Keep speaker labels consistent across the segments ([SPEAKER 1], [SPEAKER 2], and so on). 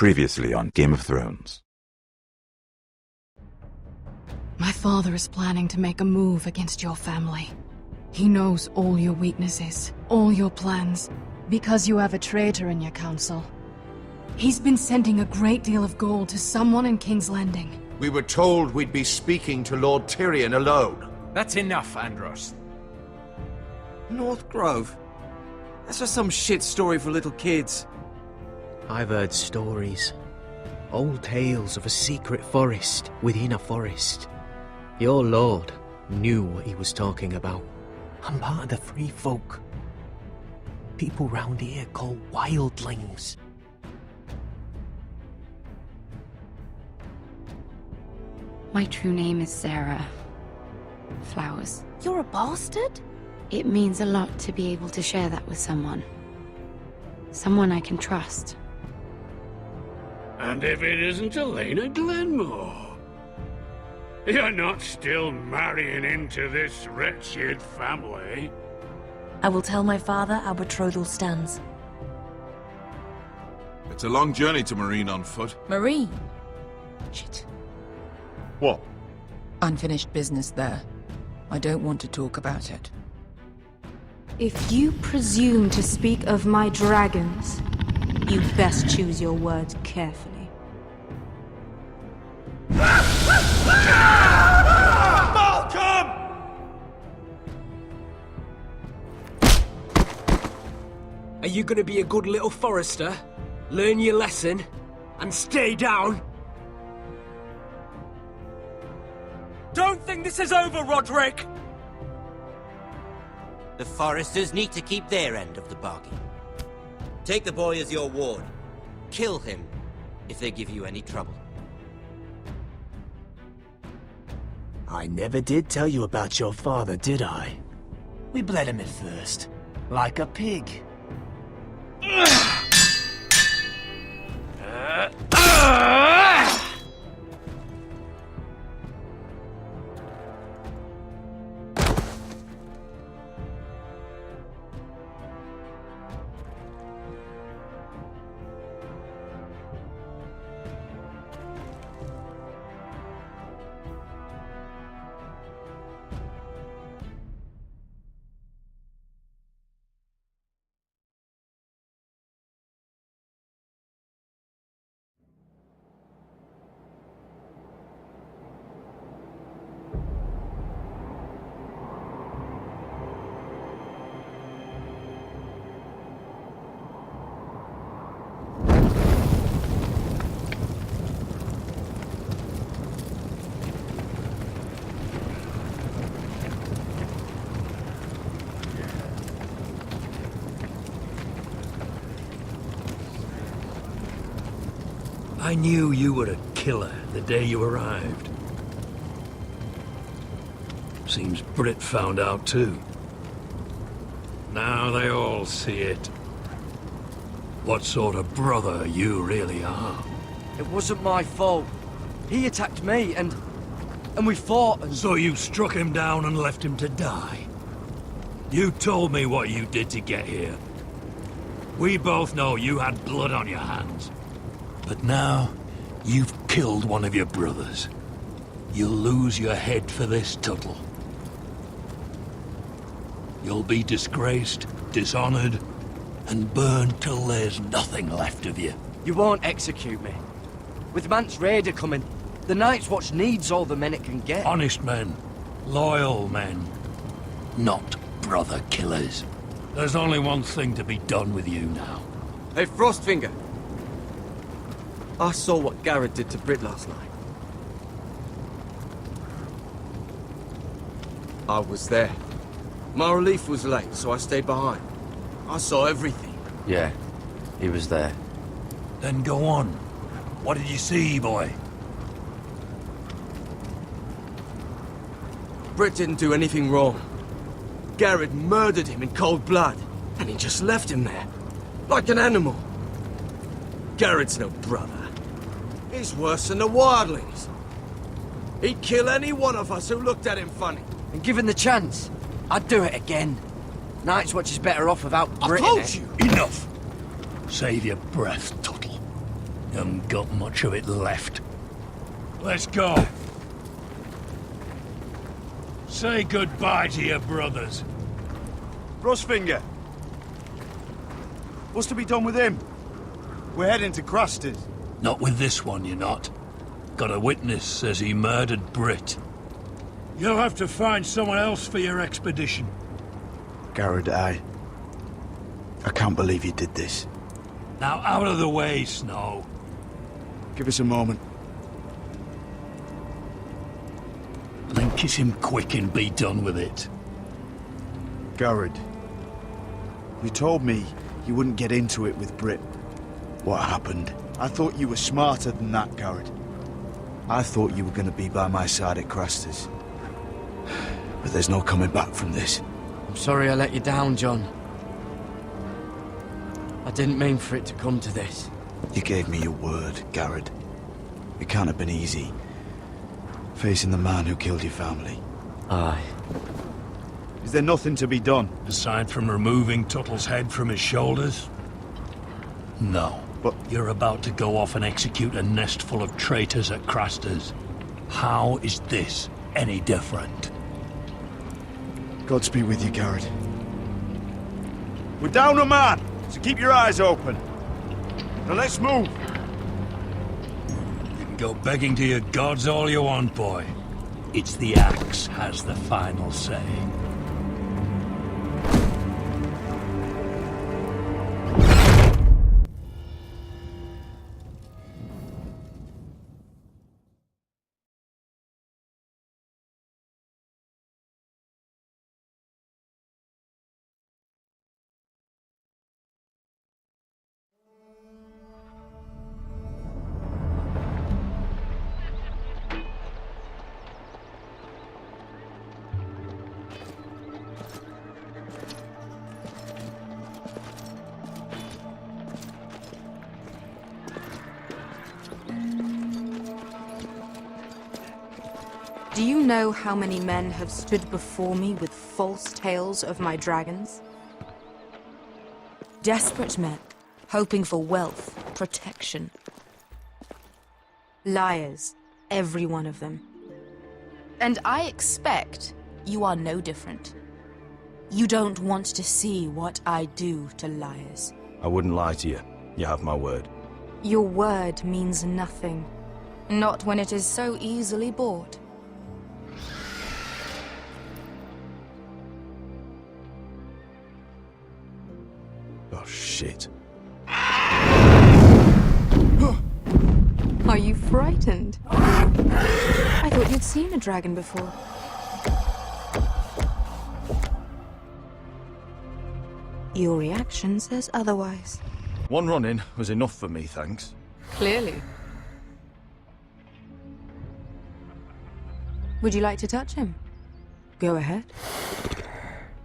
[SPEAKER 1] Previously on Game of Thrones.
[SPEAKER 2] My father is planning to make a move against your family. He knows all your weaknesses, all your plans, because you have a traitor in your council. He's been sending a great deal of gold to someone in King's Landing.
[SPEAKER 3] We were told we'd be speaking to Lord Tyrion alone.
[SPEAKER 4] That's enough, Andros.
[SPEAKER 5] North Grove? That's just some shit story for little kids.
[SPEAKER 6] I've heard stories. Old tales of a secret forest within a forest. Your lord knew what he was talking about. I'm part of the free folk. People round here call wildlings.
[SPEAKER 7] My true name is Sarah Flowers.
[SPEAKER 8] You're a bastard?
[SPEAKER 7] It means a lot to be able to share that with someone. Someone I can trust.
[SPEAKER 9] And if it isn't Elena Glenmore? You're not still marrying into this wretched family?
[SPEAKER 8] I will tell my father our betrothal stands.
[SPEAKER 10] It's a long journey to Marine on foot.
[SPEAKER 8] Marine? Shit.
[SPEAKER 10] What?
[SPEAKER 11] Unfinished business there. I don't want to talk about it.
[SPEAKER 12] If you presume to speak of my dragons, you best choose your words carefully.
[SPEAKER 3] Malcolm!
[SPEAKER 5] Are you gonna be a good little forester? Learn your lesson? And stay down? Don't think this is over, Roderick!
[SPEAKER 13] The foresters need to keep their end of the bargain. Take the boy as your ward. Kill him if they give you any trouble.
[SPEAKER 6] I never did tell you about your father, did I? We bled him at first, like a pig.
[SPEAKER 9] I knew you were a killer the day you arrived. Seems Britt found out too. Now they all see it. What sort of brother you really are.
[SPEAKER 5] It wasn't my fault. He attacked me, and we fought and...
[SPEAKER 9] So you struck him down and left him to die? You told me what you did to get here. We both know you had blood on your hands. But now, you've killed one of your brothers. You'll lose your head for this, Tuttle. You'll be disgraced, dishonored, and burned till there's nothing left of you.
[SPEAKER 5] You won't execute me. With Mance Raider coming, the Night's Watch needs all the men it can get.
[SPEAKER 9] Honest men. Loyal men. Not brother killers. There's only one thing to be done with you now.
[SPEAKER 5] Hey, Frostfinger. I saw what Garrett did to Britt last night. I was there. My relief was late, so I stayed behind. I saw everything.
[SPEAKER 14] Yeah, he was there.
[SPEAKER 9] Then go on. What did you see, boy?
[SPEAKER 5] Britt didn't do anything wrong. Garrett murdered him in cold blood, and he just left him there. Like an animal. Garrett's no brother. He's worse than the wildlings. He'd kill any one of us who looked at him funny. And given the chance, I'd do it again. Night's Watch is better off without Britt.
[SPEAKER 9] I told you! Enough! Save your breath, Tuttle. Haven't got much of it left. Let's go. Say goodbye to your brothers.
[SPEAKER 15] Rustfinger. What's to be done with him? We're heading to Craster's.
[SPEAKER 9] Not with this one, you're not. Got a witness says he murdered Britt. You'll have to find someone else for your expedition.
[SPEAKER 15] Garrett, I can't believe you did this.
[SPEAKER 9] Now out of the way, Snow.
[SPEAKER 15] Give us a moment.
[SPEAKER 9] Then kiss him quick and be done with it.
[SPEAKER 15] Garrett, you told me you wouldn't get into it with Britt. What happened? I thought you were smarter than that, Garrett. I thought you were going to be by my side at Craster's. But there's no coming back from this.
[SPEAKER 6] I'm sorry I let you down, John. I didn't mean for it to come to this.
[SPEAKER 15] You gave me your word, Garrett. It can't have been easy. Facing the man who killed your family.
[SPEAKER 6] Aye.
[SPEAKER 15] Is there nothing to be done?
[SPEAKER 9] Aside from removing Tuttle's head from his shoulders? No.
[SPEAKER 15] But
[SPEAKER 9] you're about to go off and execute a nest full of traitors at Craster's. How is this any different?
[SPEAKER 15] Godspeed with you, Garrett. We're down a man, so keep your eyes open. Now let's move.
[SPEAKER 9] You can go begging to your gods all you want, boy. It's the axe has the final say.
[SPEAKER 12] Do you know how many men have stood before me with false tales of my dragons? Desperate men, hoping for wealth, protection. Liars, every one of them. And I expect you are no different. You don't want to see what I do to liars.
[SPEAKER 15] I wouldn't lie to you. You have my word.
[SPEAKER 12] Your word means nothing. Not when it is so easily bought.
[SPEAKER 15] Oh, shit.
[SPEAKER 12] Are you frightened? I thought you'd seen a dragon before. Your reaction says otherwise.
[SPEAKER 15] One run-in was enough for me, thanks.
[SPEAKER 12] Clearly. Would you like to touch him? Go ahead.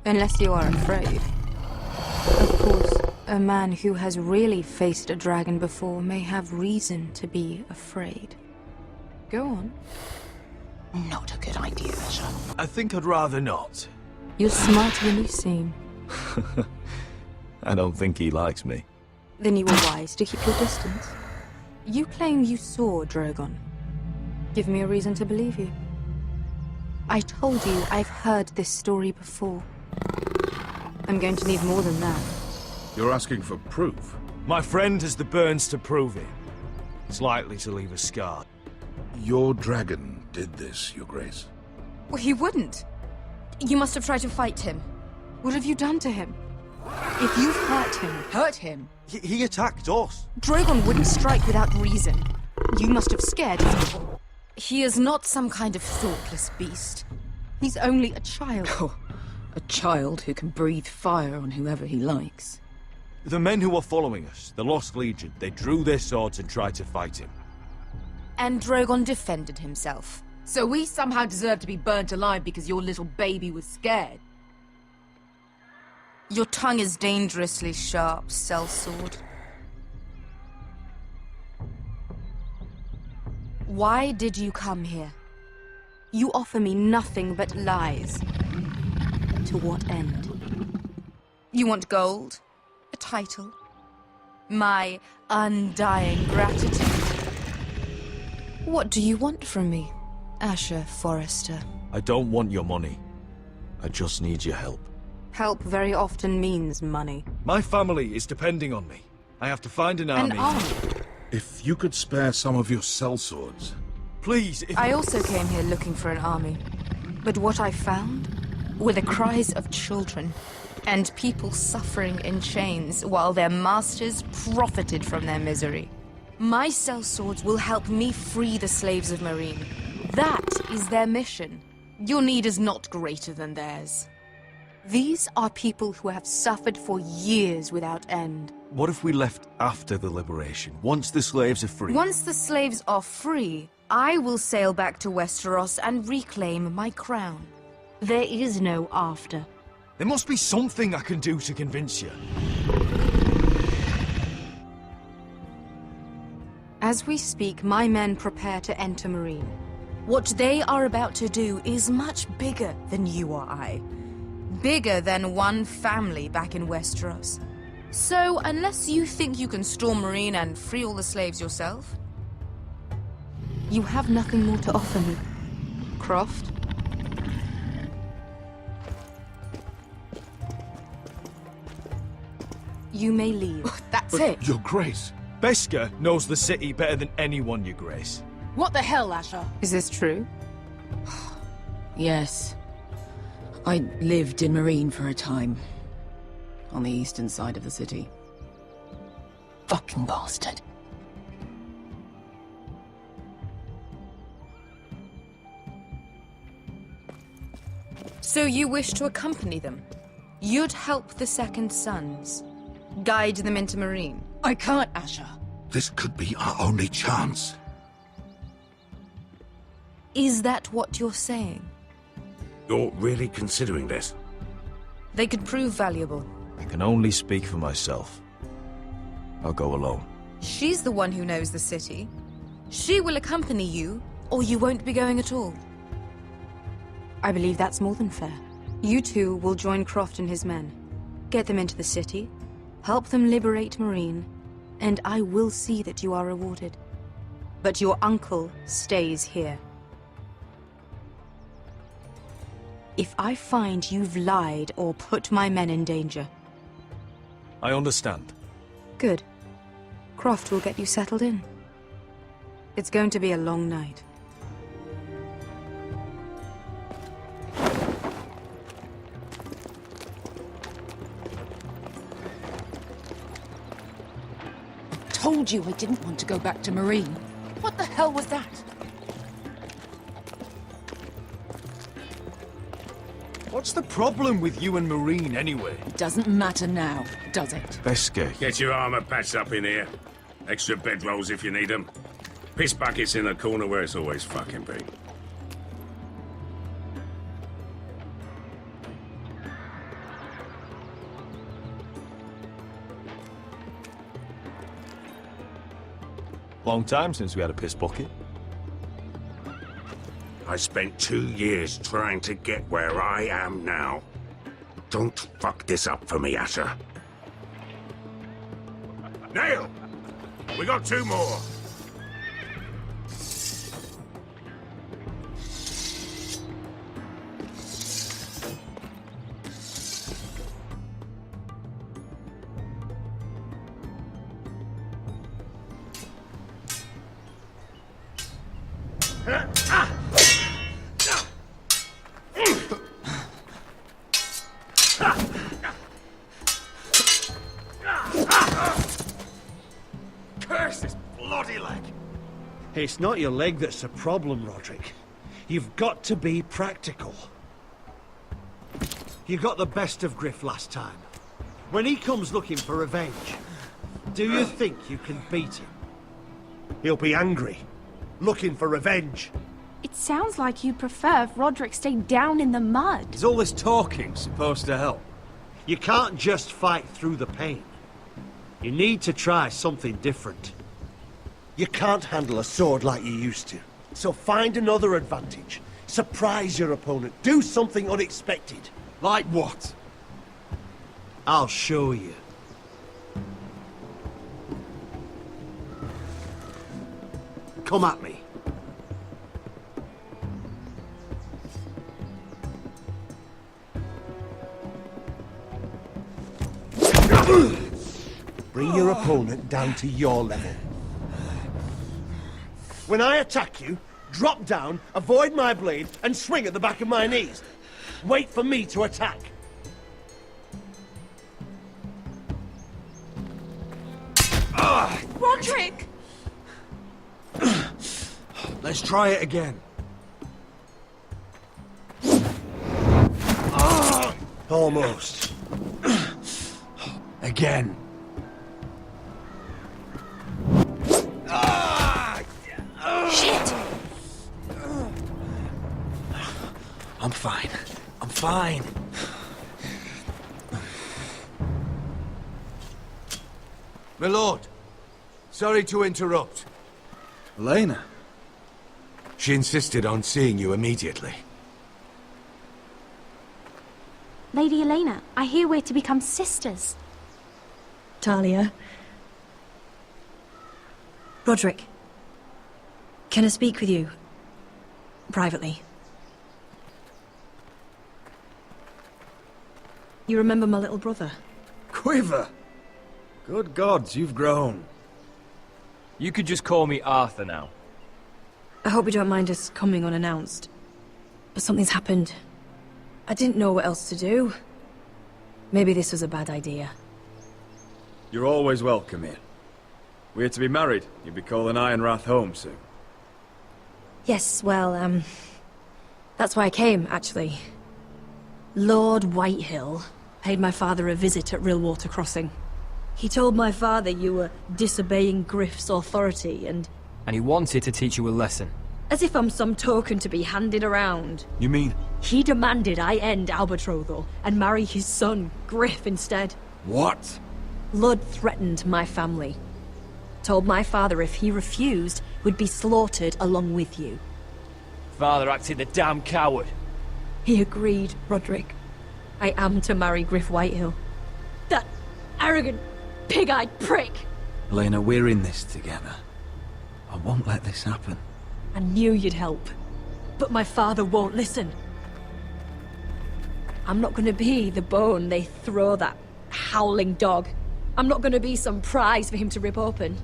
[SPEAKER 12] Unless you are afraid. Of course, a man who has really faced a dragon before may have reason to be afraid. Go on.
[SPEAKER 11] Not a good idea, sir.
[SPEAKER 15] I think I'd rather not.
[SPEAKER 12] You're smarter than you seem.
[SPEAKER 15] I don't think he likes me.
[SPEAKER 12] Then you were wise to keep your distance. You claim you saw Drogon. Give me a reason to believe you. I told you I've heard this story before. I'm going to need more than that.
[SPEAKER 10] You're asking for proof?
[SPEAKER 15] My friend has the burns to prove it. It's likely to leave a scar.
[SPEAKER 10] Your dragon did this, Your Grace.
[SPEAKER 12] Well, he wouldn't. You must have tried to fight him. What have you done to him? If you've hurt him...
[SPEAKER 11] Hurt him?
[SPEAKER 15] He attacked us.
[SPEAKER 12] Drogon wouldn't strike without reason. You must have scared him. He is not some kind of thoughtless beast. He's only a child.
[SPEAKER 11] Oh, a child who can breathe fire on whoever he likes.
[SPEAKER 15] The men who were following us, the Lost Legion, they drew their swords and tried to fight him.
[SPEAKER 12] And Drogon defended himself.
[SPEAKER 11] So we somehow deserve to be burnt alive because your little baby was scared?
[SPEAKER 12] Your tongue is dangerously sharp, sellsword. Why did you come here? You offer me nothing but lies. To what end? You want gold? A title? My undying gratitude. What do you want from me, Asher Forrester?
[SPEAKER 5] I don't want your money. I just need your help.
[SPEAKER 12] Help very often means money.
[SPEAKER 5] My family is depending on me. I have to find an army.
[SPEAKER 12] An army?
[SPEAKER 10] If you could spare some of your sellswords.
[SPEAKER 5] Please,
[SPEAKER 12] I also came here looking for an army. But what I found were the cries of children and people suffering in chains while their masters profited from their misery. My sellswords will help me free the slaves of Marine. That is their mission. Your need is not greater than theirs. These are people who have suffered for years without end.
[SPEAKER 5] What if we left after the liberation, once the slaves are free?
[SPEAKER 12] Once the slaves are free, I will sail back to Westeros and reclaim my crown. There is no after.
[SPEAKER 5] There must be something I can do to convince you.
[SPEAKER 12] As we speak, my men prepare to enter Marine. What they are about to do is much bigger than you or I. Bigger than one family back in Westeros. So, unless you think you can storm Marine and free all the slaves yourself, you have nothing more to offer me, Croft. You may leave.
[SPEAKER 2] That's
[SPEAKER 10] But,
[SPEAKER 2] it.
[SPEAKER 10] Your Grace.
[SPEAKER 5] Beskar knows the city better than anyone, Your Grace.
[SPEAKER 2] What the hell, Asher?
[SPEAKER 12] Is this true?
[SPEAKER 11] Yes. I lived in Marine for a time. On the eastern side of the city. Fucking bastard.
[SPEAKER 12] So you wish to accompany them? You'd help the Second Sons? Guide them into Marine?
[SPEAKER 2] I can't, Asher.
[SPEAKER 10] This could be our only chance.
[SPEAKER 12] Is that what you're saying?
[SPEAKER 16] You're really considering this?
[SPEAKER 12] They could prove valuable.
[SPEAKER 5] I can only speak for myself. I'll go alone.
[SPEAKER 12] She's the one who knows the city. She will accompany you, or you won't be going at all. I believe that's more than fair. You two will join Croft and his men. Get them into the city, help them liberate Marine, and I will see that you are rewarded. But your uncle stays here. If I find you've lied or put my men in danger...
[SPEAKER 5] I understand.
[SPEAKER 12] Good. Croft will get you settled in. It's going to be a long night.
[SPEAKER 2] Told you I didn't want to go back to Marine. What the hell was that?
[SPEAKER 5] What's the problem with you and Marine, anyway?
[SPEAKER 2] It doesn't matter now, does it?
[SPEAKER 5] Beskar.
[SPEAKER 16] Get your armor patched up in here. Extra bedrolls if you need them. Piss buckets in the corner where it's always fucking big.
[SPEAKER 5] Long time since we had a piss bucket.
[SPEAKER 16] I spent 2 years trying to get where I am now. Don't fuck this up for me, Asher. Nail! We got 2 more.
[SPEAKER 5] Curse this bloody leg!
[SPEAKER 17] It's not your leg that's the problem, Roderick. You've got to be practical. You got the best of Griff last time. When he comes looking for revenge, do you think you can beat him? He'll be angry, looking for revenge.
[SPEAKER 18] It sounds like you'd prefer if Roderick stayed down in the mud.
[SPEAKER 5] Is all this talking supposed to help?
[SPEAKER 17] You can't just fight through the pain. You need to try something different. You can't handle a sword like you used to. So find another advantage. Surprise your opponent. Do something unexpected.
[SPEAKER 5] Like what?
[SPEAKER 17] I'll show you. come at me. Bring your opponent down to your level. When I attack you, drop down, avoid my blade, and swing at the back of my knees. Wait for me to attack.
[SPEAKER 18] Roderick!
[SPEAKER 5] Let's try it again.
[SPEAKER 17] Almost.
[SPEAKER 5] Again.
[SPEAKER 18] Shit!
[SPEAKER 5] I'm fine. I'm fine.
[SPEAKER 3] My lord, sorry to interrupt.
[SPEAKER 5] Elena?
[SPEAKER 3] She insisted on seeing you immediately.
[SPEAKER 18] Lady Elena, I hear we're to become sisters.
[SPEAKER 8] Talia. Roderick. Can I speak with you? Privately. You remember my little brother?
[SPEAKER 5] Quiver! Good gods, you've grown.
[SPEAKER 4] You could just call me Arthur now.
[SPEAKER 8] I hope you don't mind us coming unannounced. But something's happened. I didn't know what else to do. Maybe this was a bad idea.
[SPEAKER 19] You're always welcome here. We're to be married. You'll be calling Ironrath home soon.
[SPEAKER 8] Yes, well, that's why I came, actually. Lord Whitehill paid my father a visit at Rillwater Crossing. He told my father you were disobeying Griff's authority and
[SPEAKER 4] he wanted to teach you a lesson.
[SPEAKER 8] as if I'm some token to be handed around.
[SPEAKER 19] You mean?
[SPEAKER 8] He demanded I end our betrothal and marry his son, Griff, instead.
[SPEAKER 19] What?
[SPEAKER 8] Lud threatened my family. Told my father if he refused, we'd be slaughtered along with you.
[SPEAKER 4] Father acted a damn coward.
[SPEAKER 8] He agreed, Roderick. I am to marry Griff Whitehill. That arrogant, pig-eyed prick!
[SPEAKER 19] Elena, we're in this together. I won't let this happen.
[SPEAKER 8] I knew you'd help. But my father won't listen. I'm not gonna be the bone they throw that howling dog. I'm not gonna be some prize for him to rip open.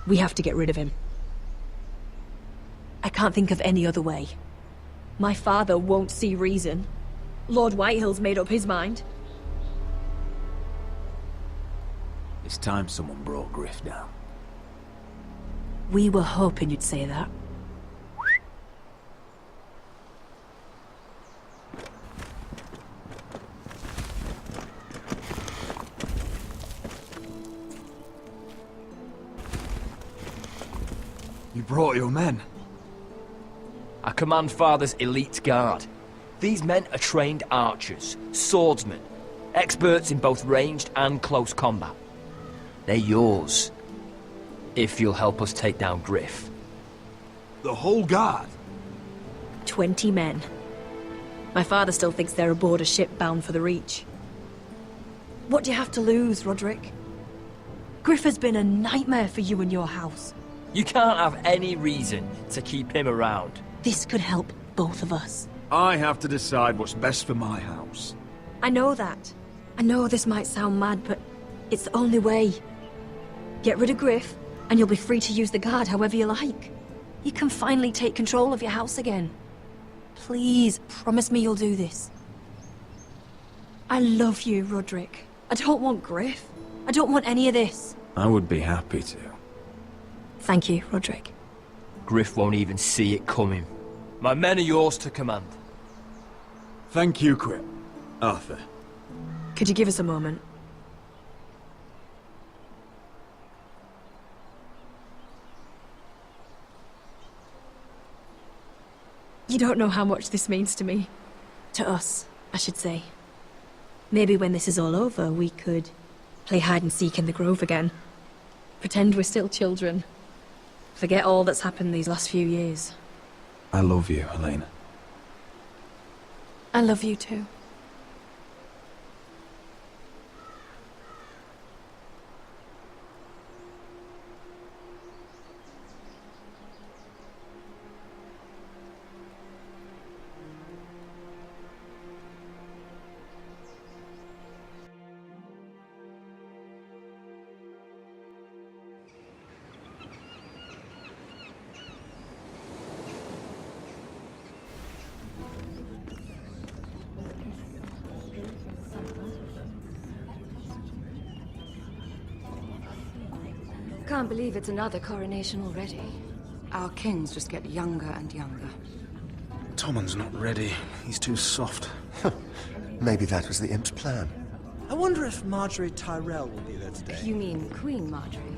[SPEAKER 8] We have to get rid of him. I can't think of any other way. My father won't see reason. Lord Whitehill's made up his mind.
[SPEAKER 19] It's time someone brought Griff down.
[SPEAKER 8] We were hoping you'd say that.
[SPEAKER 19] You brought your men.
[SPEAKER 4] I command Father's elite guard. These men are trained archers, swordsmen, experts in both ranged and close combat. They're yours, if you'll help us take down Griff.
[SPEAKER 19] The whole guard?
[SPEAKER 8] 20 men. My father still thinks they're aboard a ship bound for the Reach. What do you have to lose, Roderick? Griff has been a nightmare for you and your house.
[SPEAKER 4] You can't have any reason to keep him around.
[SPEAKER 8] This could help both of us.
[SPEAKER 19] I have to decide what's best for my house.
[SPEAKER 8] I know that. I know this might sound mad, but it's the only way. Get rid of Griff, and you'll be free to use the guard however you like. You can finally take control of your house again. Please, promise me you'll do this. I love you, Roderick. I don't want Griff. I don't want any of this.
[SPEAKER 19] I would be happy to.
[SPEAKER 8] Thank you, Roderick.
[SPEAKER 4] Griff won't even see it coming. My men are yours to command.
[SPEAKER 19] Thank you, Quip. Arthur.
[SPEAKER 8] Could you give us a moment? You don't know how much this means to me. To us, I should say. Maybe when this is all over, we could play hide and seek in the grove again. Pretend we're still children. Forget all that's happened these last few years.
[SPEAKER 19] I love you, Elena.
[SPEAKER 2] I love you too.
[SPEAKER 20] can't believe it's another coronation already.
[SPEAKER 11] Our kings just get younger and younger.
[SPEAKER 21] Tommen's not ready. He's too soft.
[SPEAKER 22] Maybe that was the imp's plan.
[SPEAKER 5] I wonder if Marjorie Tyrell will be there today.
[SPEAKER 20] You mean Queen Marjorie?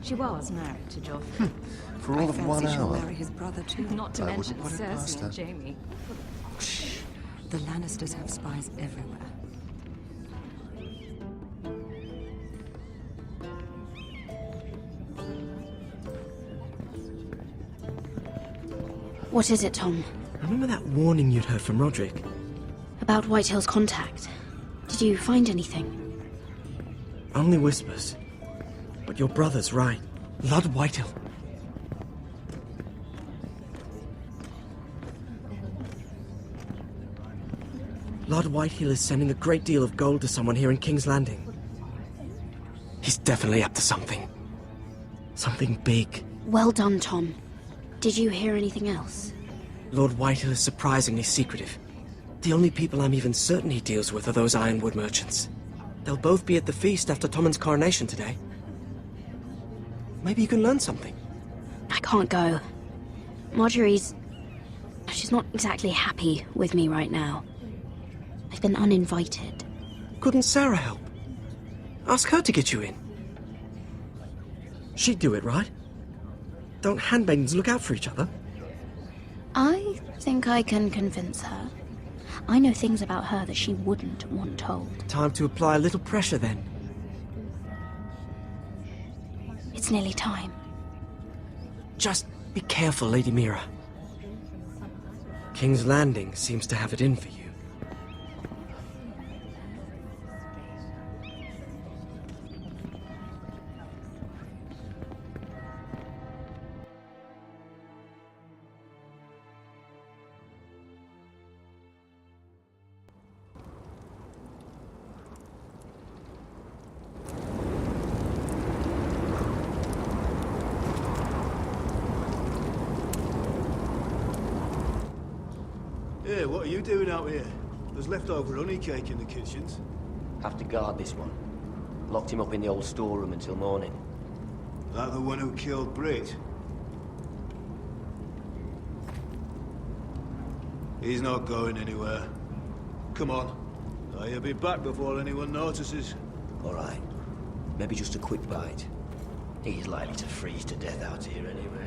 [SPEAKER 20] She was married to Joffrey.
[SPEAKER 22] For all of 1
[SPEAKER 11] She'll
[SPEAKER 22] hour.
[SPEAKER 11] marry his brother too.
[SPEAKER 20] Not to
[SPEAKER 22] I
[SPEAKER 20] mention
[SPEAKER 22] wouldn't put it past
[SPEAKER 20] Cersei
[SPEAKER 22] her.
[SPEAKER 20] and Jaime.
[SPEAKER 11] The Lannisters have spies everywhere.
[SPEAKER 23] What is it, Tom?
[SPEAKER 5] Remember that warning you'd heard from Roderick?
[SPEAKER 23] About Whitehill's contact. Did you find anything?
[SPEAKER 5] Only whispers. But your brother's right. Lord Whitehill. Lord Whitehill is sending a great deal of gold to someone here in King's Landing. He's definitely up to something. Something big.
[SPEAKER 23] Well done, Tom. Did you hear anything else?
[SPEAKER 5] Lord Whitehill is surprisingly secretive. The only people I'm even certain he deals with are those ironwood merchants. They'll both be at the feast after Tommen's coronation today. Maybe you can learn something.
[SPEAKER 23] I can't go. She's not exactly happy with me right now. I've been uninvited.
[SPEAKER 5] Couldn't Sarah help? Ask her to get you in. She'd do it, right? Don't handmaidens look out for each other?
[SPEAKER 23] I think I can convince her. I know things about her that she wouldn't want told.
[SPEAKER 5] Time to apply a little pressure then.
[SPEAKER 23] It's nearly time.
[SPEAKER 5] Just be careful, Lady Mira. King's Landing seems to have it in for you.
[SPEAKER 24] Hey, what are you doing out here? There's leftover honey cake in the kitchens.
[SPEAKER 4] Have to guard this one. Locked him up in the old storeroom until morning.
[SPEAKER 24] That the one who killed Brit? He's not going anywhere. Come on. He'll be back before anyone notices.
[SPEAKER 4] All right. Maybe just a quick bite. He's likely to freeze to death out here anyway.